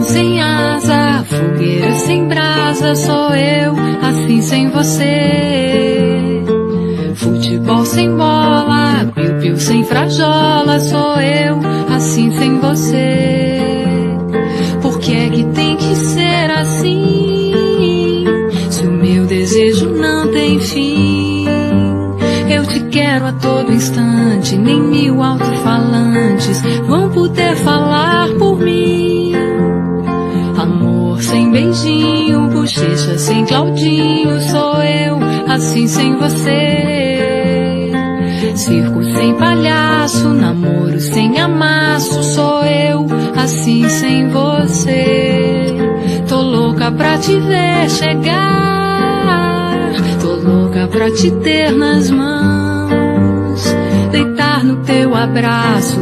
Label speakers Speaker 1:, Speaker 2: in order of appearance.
Speaker 1: avião sem asa, fogueira sem brasa, sou eu, assim sem você. Futebol sem bola, piu-piu sem frajola, sou eu, assim sem você. Por que é que tem que ser assim? Se o meu desejo não tem fim. Eu te quero a todo instante, nem 1000 alto-falantes vão poder falar por mim. Amor sem beijinho, bochecha sem Claudinho, sou eu, assim sem você. Circo sem palhaço, namoro sem amasso, sou eu, assim sem você. Tô louca pra te ver chegar, tô louca pra te ter nas mãos, deitar no teu abraço.